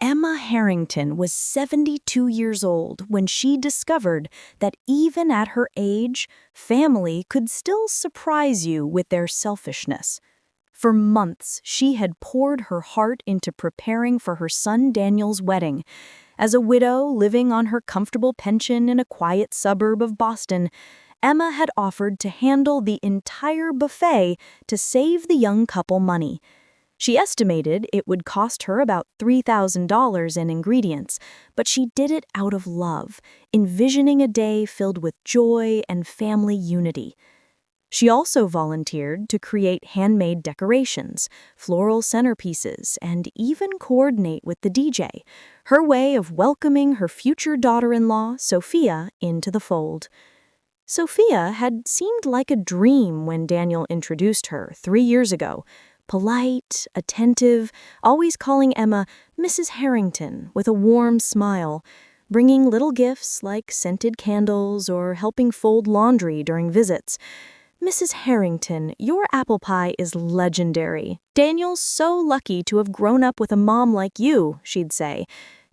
Emma Harrington was 72 years old when she discovered that even at her age, family could still surprise you with their selfishness. For months, she had poured her heart into preparing for her son Daniel's wedding. As a widow living on her comfortable pension in a quiet suburb of Boston, Emma had offered to handle the entire buffet to save the young couple money. She estimated it would cost her about $3,000 in ingredients, but she did it out of love, envisioning a day filled with joy and family unity. She also volunteered to create handmade decorations, floral centerpieces, and even coordinate with the DJ, her way of welcoming her future daughter-in-law, Sophia, into the fold. Sophia had seemed like a dream when Daniel introduced her 3 years ago. Polite, attentive, always calling Emma Mrs. Harrington with a warm smile, bringing little gifts like scented candles or helping fold laundry during visits. "Mrs. Harrington, your apple pie is legendary. Daniel's so lucky to have grown up with a mom like you," she'd say.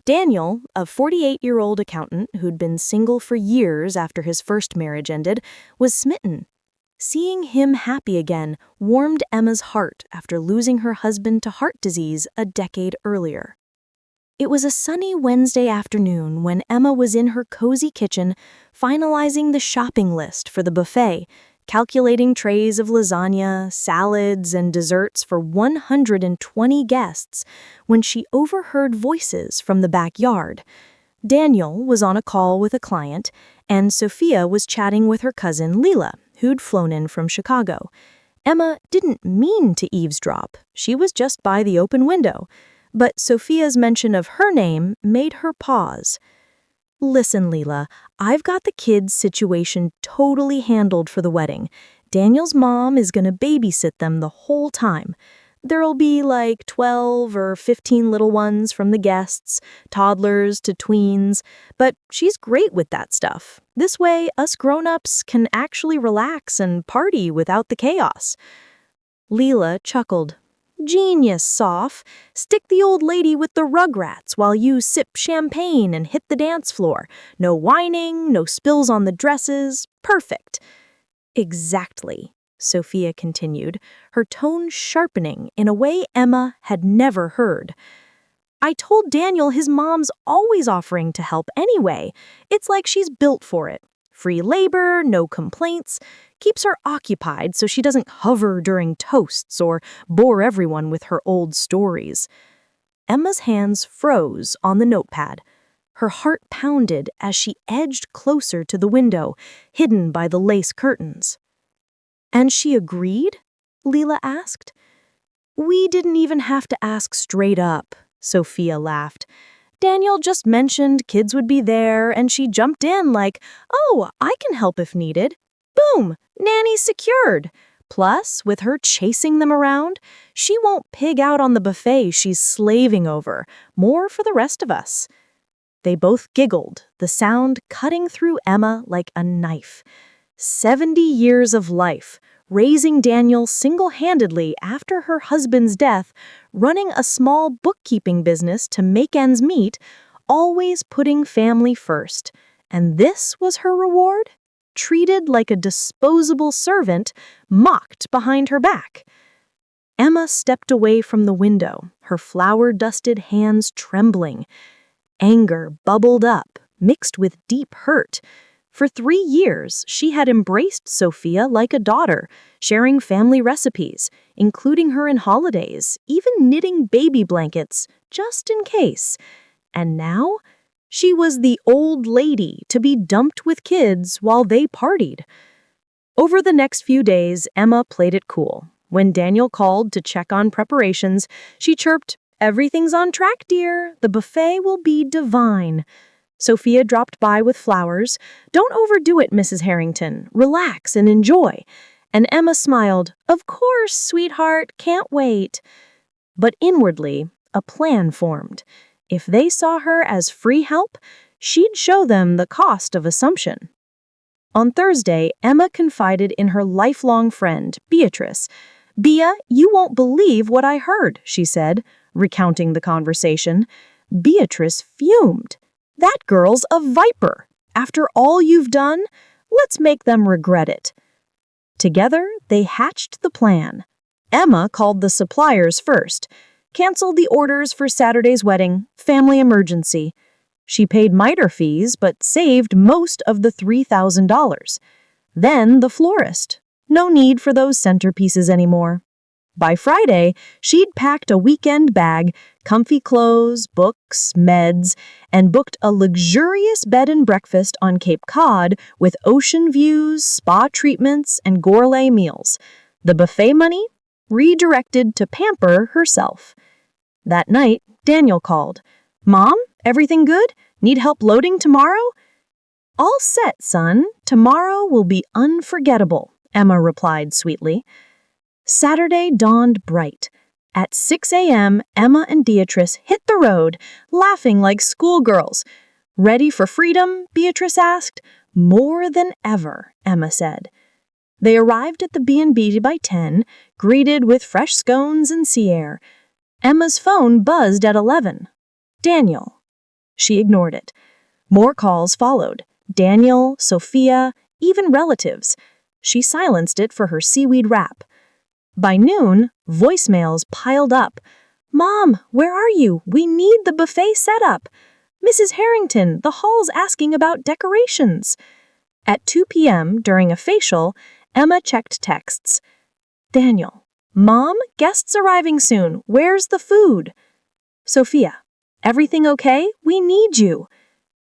Daniel, a 48-year-old accountant who'd been single for years after his first marriage ended, was smitten. Seeing him happy again warmed Emma's heart after losing her husband to heart disease a decade earlier. It was a sunny Wednesday afternoon when Emma was in her cozy kitchen, finalizing the shopping list for the buffet, calculating trays of lasagna, salads, and desserts for 120 guests, when she overheard voices from the backyard. Daniel was on a call with a client, and Sophia was chatting with her cousin Leela, who'd flown in from Chicago. Emma didn't mean to eavesdrop. She was just by the open window. But Sophia's mention of her name made her pause. "Listen, Leela, I've got the kids' situation totally handled for the wedding. Daniel's mom is going to babysit them the whole time. There'll be like 12 or 15 little ones from the guests, toddlers to tweens, but she's great with that stuff. This way, us grown-ups can actually relax and party without the chaos." Leela chuckled. "Genius, Soph. Stick the old lady with the rugrats while you sip champagne and hit the dance floor. No whining, no spills on the dresses. Perfect." "Exactly," Sophia continued, her tone sharpening in a way Emma had never heard. "I told Daniel his mom's always offering to help anyway. It's like she's built for it. Free labor, no complaints. Keeps her occupied so she doesn't hover during toasts or bore everyone with her old stories." Emma's hands froze on the notepad. Her heart pounded as she edged closer to the window, hidden by the lace curtains. "And she agreed?" Leela asked. "We didn't even have to ask straight up," Sophia laughed. "Daniel just mentioned kids would be there, and she jumped in like, 'Oh, I can help if needed.' Boom, nanny secured. Plus, with her chasing them around, she won't pig out on the buffet she's slaving over. More for the rest of us." They both giggled, the sound cutting through Emma like a knife. 70 years of life, raising Daniel single-handedly after her husband's death, running a small bookkeeping business to make ends meet, always putting family first. And this was her reward? Treated like a disposable servant, mocked behind her back. Emma stepped away from the window, her flour-dusted hands trembling. Anger bubbled up, mixed with deep hurt. For 3 years, she had embraced Sophia like a daughter, sharing family recipes, including her in holidays, even knitting baby blankets, just in case. And now, she was the old lady to be dumped with kids while they partied. Over the next few days, Emma played it cool. When Daniel called to check on preparations, she chirped, "Everything's on track, dear. The buffet will be divine." Sophia dropped by with flowers. "Don't overdo it, Mrs. Harrington. Relax and enjoy." And Emma smiled, "Of course, sweetheart, can't wait." But inwardly, a plan formed. If they saw her as free help, she'd show them the cost of assumption. On Thursday, Emma confided in her lifelong friend, Beatrice. "Bea, you won't believe what I heard," she said, recounting the conversation. Beatrice fumed. "That girl's a viper. After all you've done, let's make them regret it." Together, they hatched the plan. Emma called the suppliers first, canceled the orders for Saturday's wedding, family emergency. She paid miter fees but saved most of the $3,000. Then the florist. No need for those centerpieces anymore. By Friday, she'd packed a weekend bag, comfy clothes, books, meds, and booked a luxurious bed and breakfast on Cape Cod with ocean views, spa treatments, and gourmet meals. The buffet money redirected to pamper herself. That night, Daniel called. "Mom, everything good? Need help loading tomorrow?" "All set, son. Tomorrow will be unforgettable," Emma replied sweetly. Saturday dawned bright. At 6 a.m., Emma and Beatrice hit the road, laughing like schoolgirls. "Ready for freedom?" Beatrice asked. "More than ever," Emma said. They arrived at the B&B by 10, greeted with fresh scones and sea air. Emma's phone buzzed at 11. "Daniel." She ignored it. More calls followed. Daniel, Sophia, even relatives. She silenced it for her seaweed wrap. By noon, voicemails piled up. "Mom, where are you? We need the buffet set up. Mrs. Harrington, the hall's asking about decorations." At 2 p.m., during a facial, Emma checked texts. "Daniel, Mom, guests arriving soon. Where's the food?" "Sophia, everything okay? We need you."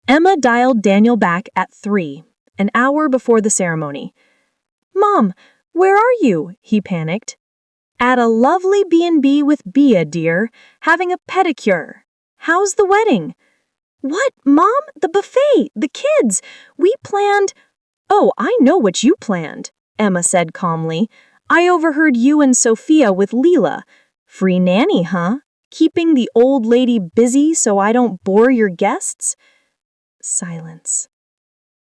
Emma dialed Daniel back at 3, an hour before the ceremony. "Mom, where are you?" he panicked. "At a lovely B&B with Bea, dear, having a pedicure. How's the wedding?" "What, Mom? The buffet, the kids. We planned—" "Oh, I know what you planned," Emma said calmly. "I overheard you and Sophia with Leela. Free nanny, huh? Keeping the old lady busy so I don't bore your guests?" Silence.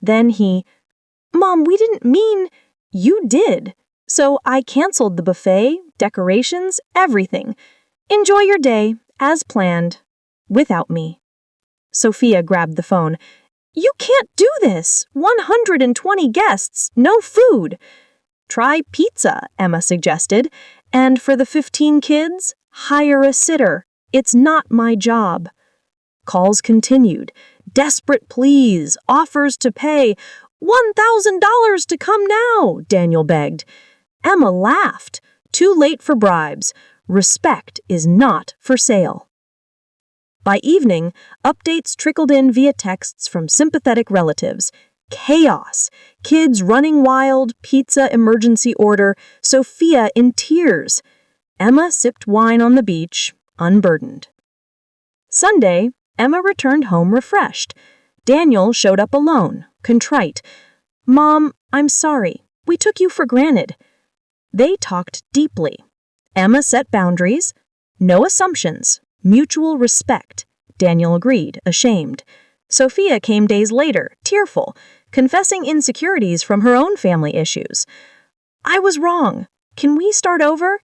Then "Mom, we didn't mean—" "You did. So I canceled the buffet, decorations, everything. Enjoy your day, as planned, without me." Sophia grabbed the phone. "You can't do this. 120 guests, no food." "Try pizza," Emma suggested. "And for the 15 kids, hire a sitter. It's not my job." Calls continued. Desperate pleas, offers to pay. $1,000 to come now, Daniel begged. Emma laughed. Too late for bribes. Respect is not for sale. By evening, updates trickled in via texts from sympathetic relatives. Chaos. Kids running wild, pizza emergency order, Sophia in tears. Emma sipped wine on the beach, unburdened. Sunday, Emma returned home refreshed. Daniel showed up alone, contrite. "Mom, I'm sorry. We took you for granted." They talked deeply. Emma set boundaries. No assumptions. Mutual respect. Daniel agreed, ashamed. Sophia came days later, tearful, confessing insecurities from her own family issues. "I was wrong. Can we start over?"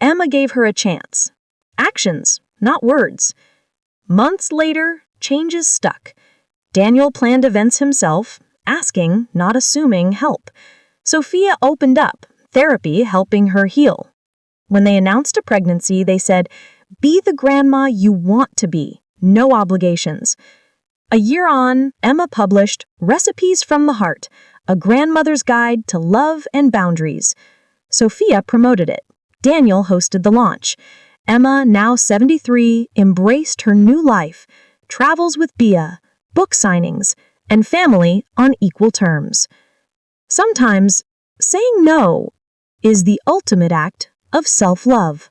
Emma gave her a chance. Actions, not words. Months later, changes stuck. Daniel planned events himself, asking, not assuming, help. Sophia opened up, therapy helping her heal. When they announced a pregnancy, they said, "Be the grandma you want to be, no obligations." A year on, Emma published Recipes from the Heart, a grandmother's guide to love and boundaries. Sophia promoted it. Daniel hosted the launch. Emma, now 73, embraced her new life, travels with Bea, book signings, and family on equal terms. Sometimes, saying no is the ultimate act of self-love.